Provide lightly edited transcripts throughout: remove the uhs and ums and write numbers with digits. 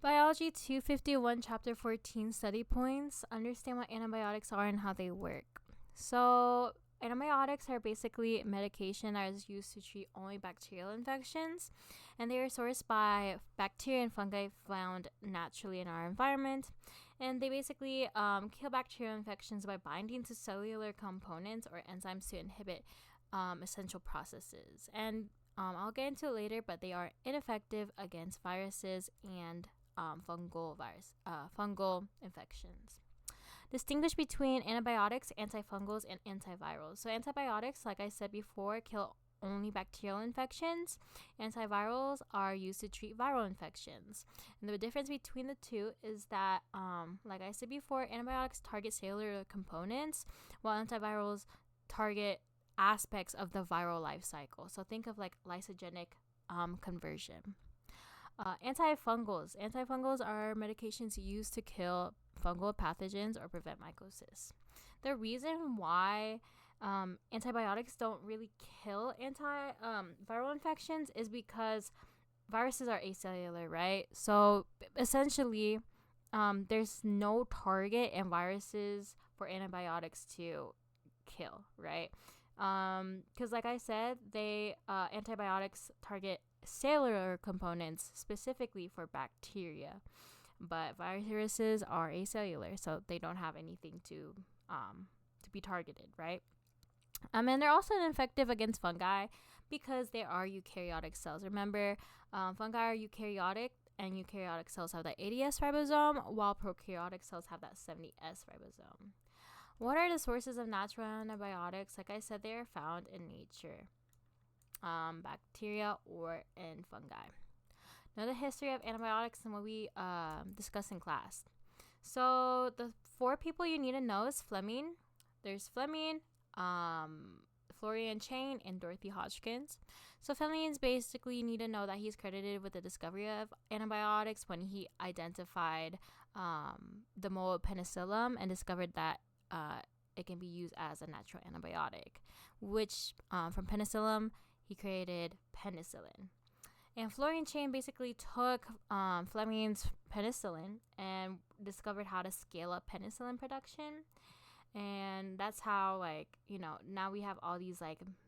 Biology 251, Chapter 14, Study Points. Understand what antibiotics are and how they work. So, antibiotics are basically medication that is used to treat only bacterial infections, and they are sourced by bacteria and fungi found naturally in our environment. And they basically kill bacterial infections by binding to cellular components or enzymes to inhibit essential processes. And I'll get into it later, but they are ineffective against viruses and fungal infections. Distinguish between antibiotics, antifungals, and antivirals. So antibiotics, like I said before, kill only bacterial infections. Antivirals are used to treat viral infections. And the difference between the two is that, like I said before, antibiotics target cellular components, while antivirals target aspects of the viral life cycle. So think of like lysogenic conversion. Antifungals. Antifungals are medications used to kill fungal pathogens or prevent mycosis. The reason why antibiotics don't really kill viral infections is because viruses are acellular, right? So essentially, there's no target in viruses for antibiotics to kill, right? Because like I said, antibiotics target cellular components specifically for bacteria, but viruses are acellular, so they don't have anything to be targeted, right? And they're also ineffective against fungi because they are eukaryotic cells. Remember, fungi are eukaryotic, and eukaryotic cells have that 80S ribosome, while prokaryotic cells have that 70S ribosome. What are the sources of natural antibiotics? Like I said, they are found in nature. Bacteria or in fungi. Know the history of antibiotics and what we discussed in class. So the 4 people you need to know is Fleming. There's Fleming, Florian Chain, and Dorothy Hodgkins. So Fleming's basically, you need to know that he's credited with the discovery of antibiotics when he identified the mold Penicillium and discovered that it can be used as a natural antibiotic, which from Penicillium he created penicillin. And Florian Chain basically took Fleming's penicillin and discovered how to scale up penicillin production. And that's how, now we have all these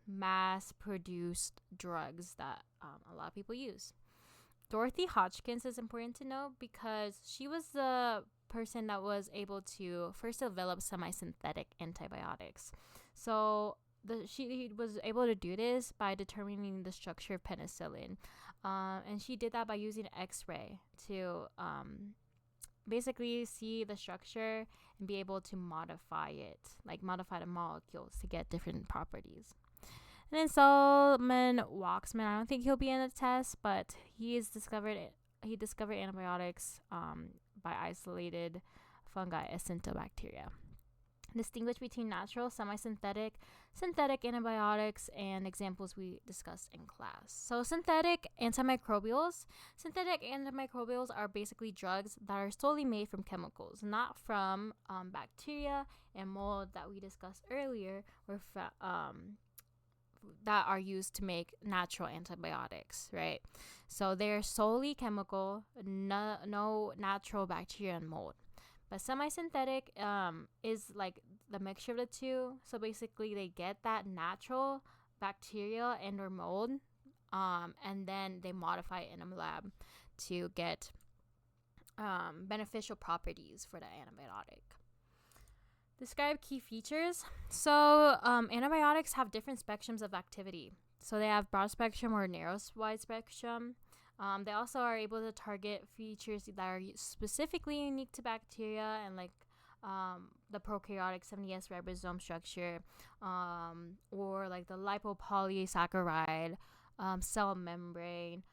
mass-produced drugs that a lot of people use. Dorothy Hodgkins is important to know because she was the person that was able to first develop semi-synthetic antibiotics. So she was able to do this by determining the structure of penicillin. And she did that by using X-ray to basically see the structure and be able to modify it, modify the molecules to get different properties. And then Solomon Waxman, I don't think he'll be in the test, but he discovered antibiotics by isolated fungi, Acinetobacteria. Distinguish between natural, semi-synthetic, synthetic antibiotics, and examples we discussed in class. So synthetic antimicrobials are basically drugs that are solely made from chemicals, not from bacteria and mold that we discussed earlier, or that are used to make natural antibiotics, right? So they're solely chemical, no natural bacteria and mold. But semi-synthetic is like the mixture of the two. So basically they get that natural bacteria and or mold, and then they modify it in a lab to get beneficial properties for the antibiotic. Describe key features. So antibiotics have different spectrums of activity. So they have broad spectrum or narrow wide spectrum. They also are able to target features that are specifically unique to bacteria and the prokaryotic 70S ribosome structure, or like the lipopolysaccharide cell membrane,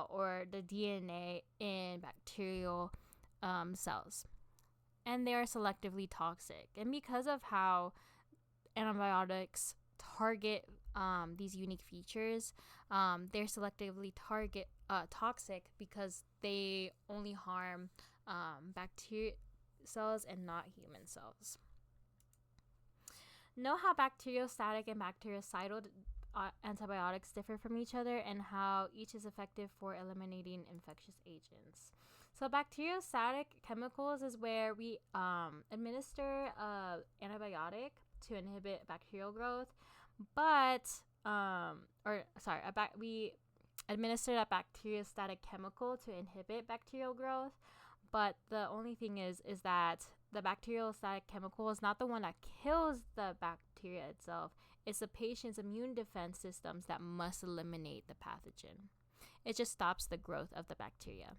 or the DNA in bacterial cells. And they are selectively toxic. And because of how antibiotics target these unique features, they're selectively toxic because they only harm bacteria cells and not human cells. Know how bacteriostatic and bactericidal antibiotics differ from each other and how each is effective for eliminating infectious agents. So bacteriostatic chemicals is where we administer antibiotic to inhibit bacterial growth, but we administer that bacteriostatic chemical to inhibit bacterial growth. But the only thing is that the bacteriostatic chemical is not the one that kills the bacteria itself. It's the patient's immune defense systems that must eliminate the pathogen. It just stops the growth of the bacteria.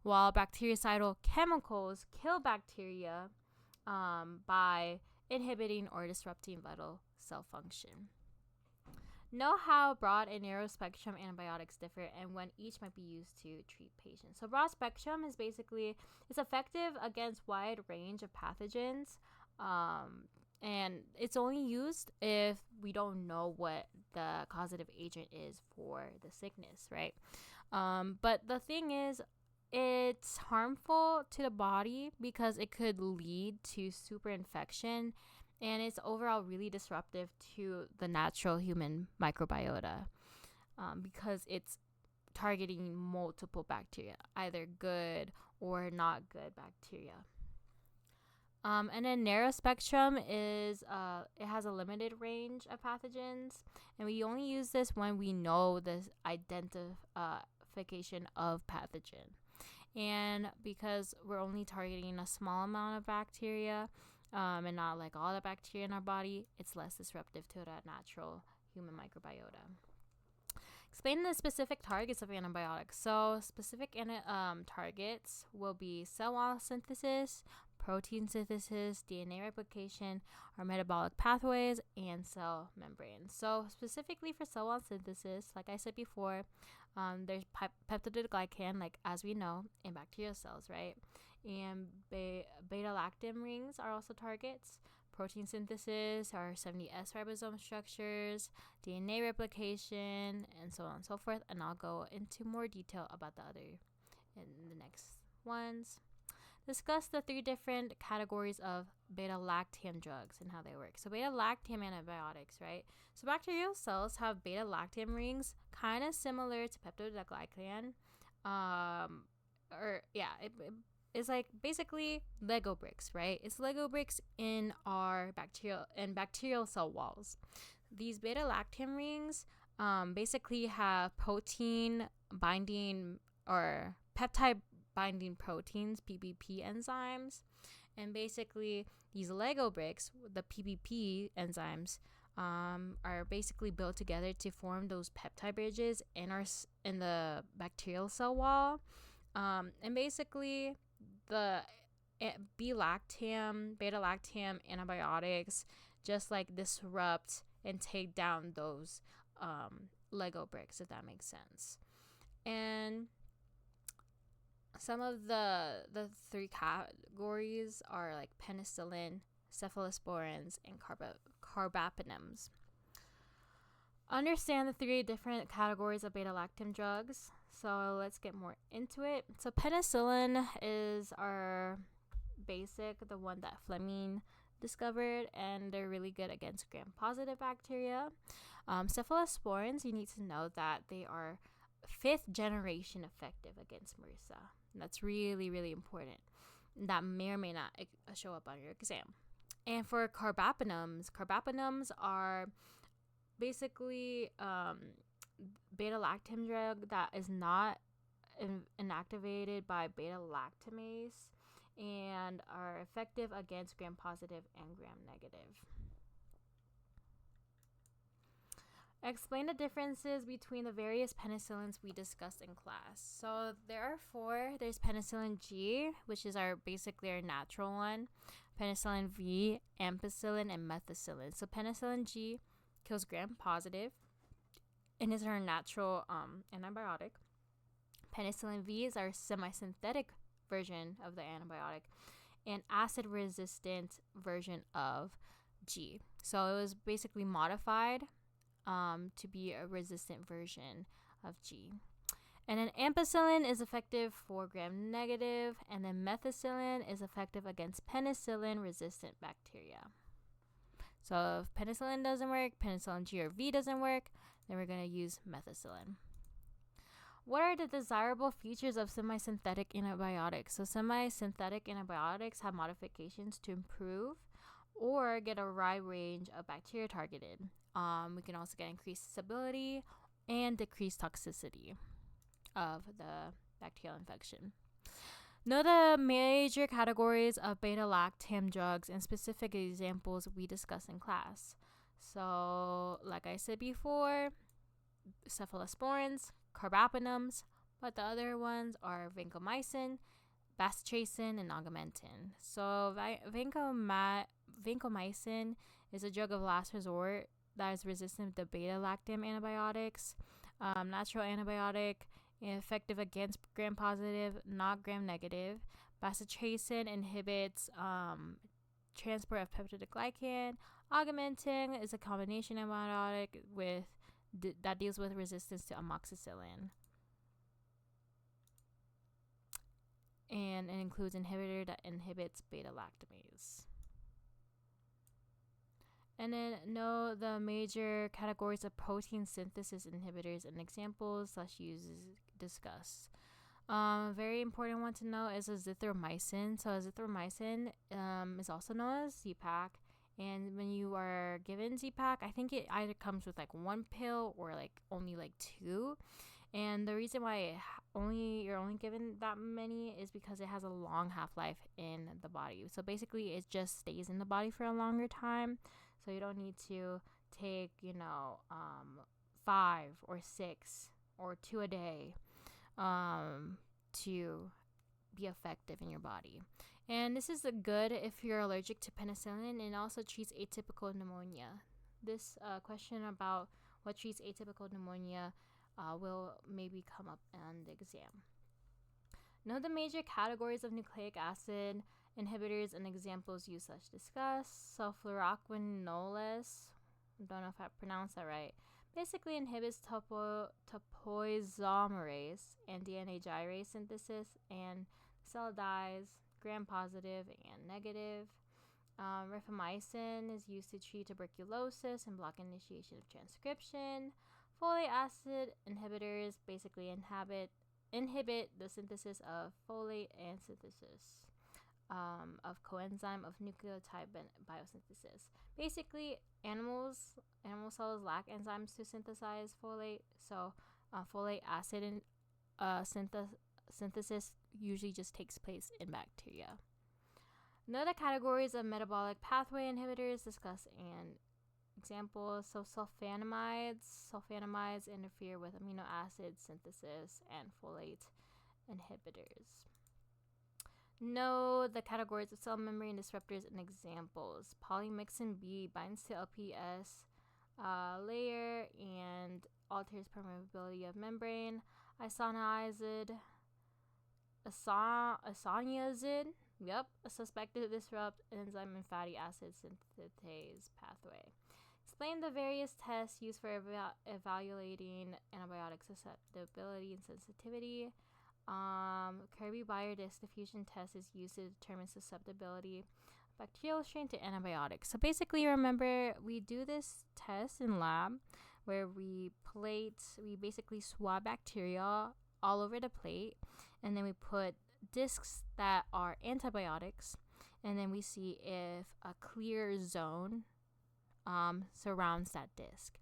While bactericidal chemicals kill bacteria by inhibiting or disrupting vital cell function. Know how broad and narrow spectrum antibiotics differ and when each might be used to treat patients. So broad spectrum is basically, it's effective against wide range of pathogens, and it's only used if we don't know what the causative agent is for the sickness, right? But the thing is, it's harmful to the body because it could lead to superinfection, and it's overall really disruptive to the natural human microbiota because it's targeting multiple bacteria, either good or not good bacteria. And then narrow spectrum is it has a limited range of pathogens, and we only use this when we know the identification of pathogen. And because we're only targeting a small amount of bacteria, and not like all the bacteria in our body, it's less disruptive to that natural human microbiota. Explain the specific targets of antibiotics. So specific targets will be cell wall synthesis, protein synthesis, DNA replication, our metabolic pathways, and cell membranes. So specifically for cell wall synthesis, like I said before, there's peptidoglycan, like as we know, in bacterial cells, right? And beta-lactam rings are also targets. Protein synthesis are 70S ribosome structures, DNA replication, and so on and so forth. And I'll go into more detail about the other in the next ones. Discuss the 3 different categories of beta-lactam drugs and how they work. So beta-lactam antibiotics, right? So bacterial cells have beta-lactam rings, kind of similar to peptidoglycan. It's like basically Lego bricks, right? It's Lego bricks in our bacterial cell walls. These beta-lactam rings basically have protein binding or peptide binding proteins, PBP enzymes. And basically these Lego bricks, the PBP enzymes, are basically built together to form those peptide bridges in the bacterial cell wall. And basically the beta-lactam antibiotics just like disrupt and take down those Lego bricks, if that makes sense. And some of the 3 categories are like penicillin, cephalosporins, and carbapenems. Understand the 3 different categories of beta-lactam drugs. So let's get more into it. So penicillin is our basic, the one that Fleming discovered, and they're really good against gram-positive bacteria. Cephalosporins, you need to know that they are 5th generation effective against MRSA. And that's really, really important. That may or may not show up on your exam. And for carbapenems are basically beta-lactam drug that is not inactivated by beta-lactamase and are effective against gram-positive and gram-negative. Explain the differences between the various penicillins we discussed in class. So there are 4. There's penicillin G, which is basically our natural one. Penicillin V, ampicillin, and methicillin. So penicillin G kills gram-positive and is our natural antibiotic. Penicillin V is our semi-synthetic version of the antibiotic and acid-resistant version of G. So it was basically modified to be a resistant version of G. And then ampicillin is effective for gram-negative, and then methicillin is effective against penicillin-resistant bacteria. So if penicillin doesn't work, penicillin G or V doesn't work, then we're going to use methicillin. What are the desirable features of semi-synthetic antibiotics? So semi-synthetic antibiotics have modifications to improve or get a wide range of bacteria targeted. We can also get increased stability and decreased toxicity of the bacterial infection. Know the major categories of beta-lactam drugs and specific examples we discussed in class. So, like I said before, cephalosporins, carbapenems, but the other ones are vancomycin, bacitracin, and augmentin. So, vancomycin is a drug of last resort that is resistant to beta-lactam antibiotics, natural antibiotic, effective against gram-positive, not gram-negative. Bacitracin inhibits transport of peptidoglycan. Augmentin is a combination antibiotic that deals with resistance to amoxicillin. And it includes inhibitor that inhibits beta-lactamase. And then know the major categories of protein synthesis inhibitors and examples / uses discussed. Very important one to know is azithromycin. So azithromycin is also known as Z-Pak. And when you are given Z-Pak, I think it either comes with like one pill or like only like two. And the reason why you're only given that many is because it has a long half-life in the body. So basically it just stays in the body for a longer time. So you don't need to take, 5 or 6 or 2 a day to be effective in your body. And this is good if you're allergic to penicillin, and also treats atypical pneumonia. This question about what treats atypical pneumonia will maybe come up on the exam. Know the major categories of nucleic acid inhibitors and examples used / discussed. So fluoroquinolones, don't know if I pronounced that right, basically inhibits topoisomerase and DNA gyrase synthesis and cell dyes, gram-positive and negative. Rifamycin is used to treat tuberculosis and block initiation of transcription. Folate acid inhibitors basically inhibit the synthesis of folate and synthesis of coenzyme of nucleotide biosynthesis. Basically, animal cells lack enzymes to synthesize folate, so folate acid synthesis usually just takes place in bacteria. Know the categories of metabolic pathway inhibitors discussed and examples. So sulfonamides interfere with amino acid synthesis and folate inhibitors. Know the categories of cell membrane disruptors and examples. Polymyxin B binds to LPS layer and alters permeability of membrane. Isoniazid, a suspected to disrupt enzyme and fatty acid synthetase pathway. Explain the various tests used for evaluating antibiotic susceptibility and sensitivity. Kirby-Bayer diffusion test is used to determine susceptibility of bacterial strain to antibiotics. So basically, remember, we do this test in lab where we basically swab bacteria all over the plate, and then we put discs that are antibiotics, and then we see if a clear zone surrounds that disc.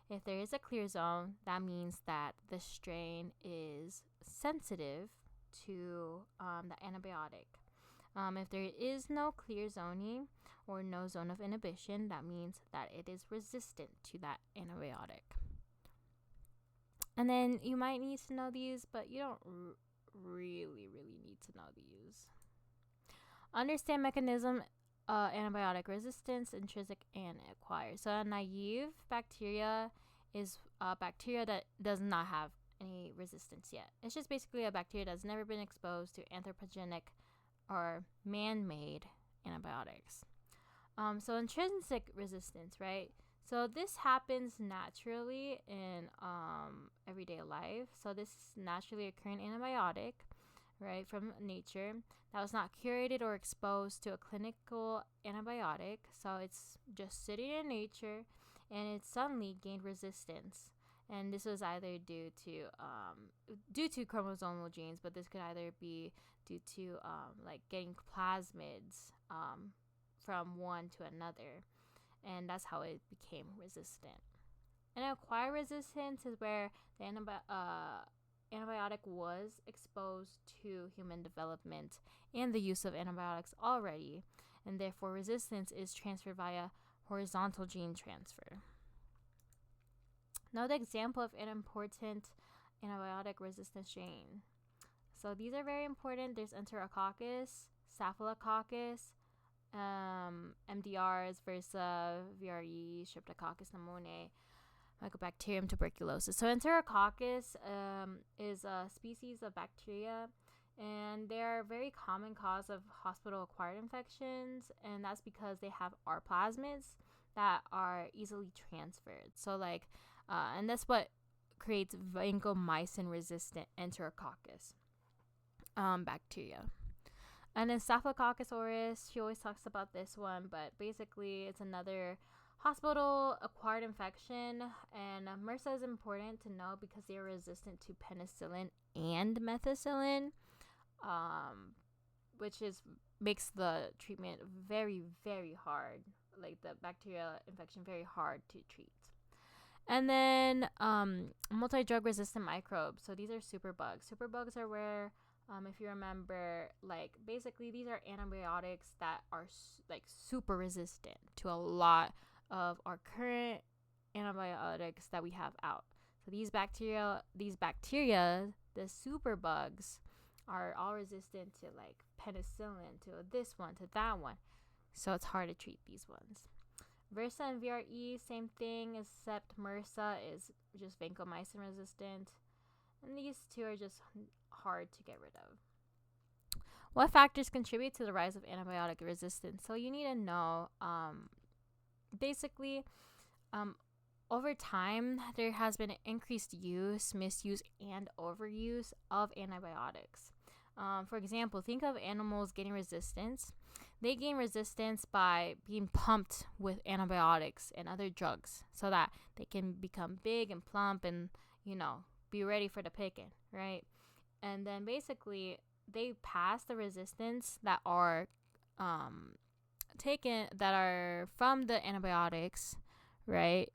If there is a clear zone, that means that the strain is sensitive to the antibiotic. If there is no clear zoning or no zone of inhibition, that means that it is resistant to that antibiotic. And then you might need to know these, but you don't really need to know these. Understand mechanism antibiotic resistance, intrinsic and acquired. So a naive bacteria is a bacteria that does not have any resistance yet. It's just basically a bacteria that's never been exposed to anthropogenic or man-made antibiotics. So intrinsic resistance, right? So this happens naturally in everyday life. So this is naturally occurring antibiotic, right, from nature that was not curated or exposed to a clinical antibiotic. So it's just sitting in nature, and it suddenly gained resistance. And this was either due to chromosomal genes, but this could either be due to like getting plasmids from one to another, and that's how it became resistant. And acquired resistance is where the antibiotic was exposed to human development and the use of antibiotics already, and therefore resistance is transferred via horizontal gene transfer. Another example of an important antibiotic resistance strain. So these are very important. There's Enterococcus, Staphylococcus, MDRs, Versa, VRE, Streptococcus pneumoniae, Mycobacterium tuberculosis. So Enterococcus is a species of bacteria, and they are a very common cause of hospital-acquired infections, and that's because they have R plasmids that are easily transferred. So and that's what creates vancomycin-resistant Enterococcus bacteria. And then Staphylococcus aureus, she always talks about this one, but basically it's another hospital-acquired infection, and MRSA is important to know because they are resistant to penicillin and methicillin, which makes the treatment very, very hard, like the bacterial infection very hard to treat. And then multi-drug resistant microbes. So these are superbugs. Superbugs are where, if you remember, basically these are antibiotics that are super resistant to a lot of our current antibiotics that we have out. So these bacteria, the superbugs, are all resistant to penicillin, to this one, to that one. So it's hard to treat these ones. Versa and VRE, same thing, except MRSA is just vancomycin resistant. And these two are just hard to get rid of. What factors contribute to the rise of antibiotic resistance? So you need to know, basically, over time, there has been increased use, misuse, and overuse of antibiotics. For example, think of animals getting resistance. They gain resistance by being pumped with antibiotics and other drugs so that they can become big and plump and, be ready for the picking, right? And then basically they pass the resistance that are that are from the antibiotics, right,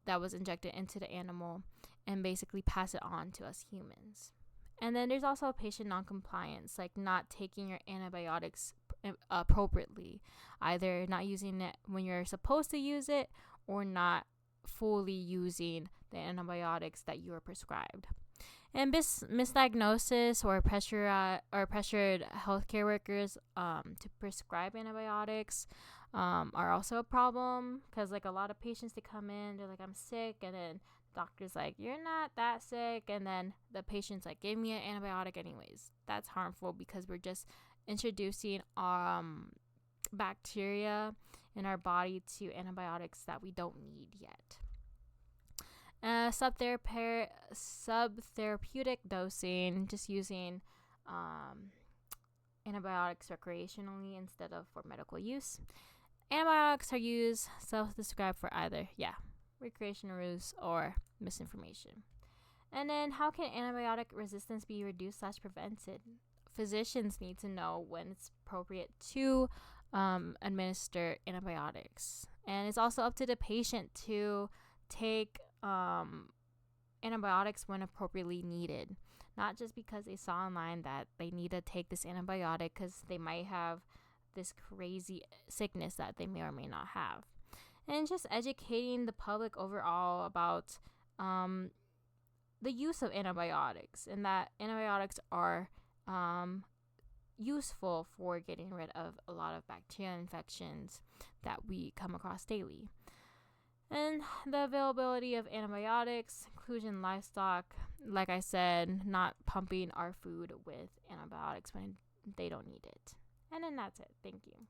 that was injected into the animal, and basically pass it on to us humans. And then there's also patient noncompliance, like not taking your antibiotics appropriately, either not using it when you're supposed to use it or not fully using the antibiotics that you are prescribed. And misdiagnosis or pressured healthcare workers to prescribe antibiotics are also a problem, because a lot of patients, they come in, they're like, I'm sick, and then doctor's like, you're not that sick, and then the patient's like, give me an antibiotic anyways. That's harmful because we're just introducing bacteria in our body to antibiotics that we don't need yet. Subtherapeutic dosing, just using antibiotics recreationally instead of for medical use. Antibiotics are used, self-described, for either recreational use or misinformation. And then how can antibiotic resistance be reduced / prevented? Physicians need to know when it's appropriate to administer antibiotics, and it's also up to the patient to take antibiotics when appropriately needed, not just because they saw online that they need to take this antibiotic because they might have this crazy sickness that they may or may not have. And just educating the public overall about the use of antibiotics, and that antibiotics are useful for getting rid of a lot of bacterial infections that we come across daily. And the availability of antibiotics, inclusion livestock, like I said, not pumping our food with antibiotics when they don't need it. And then that's it. Thank you.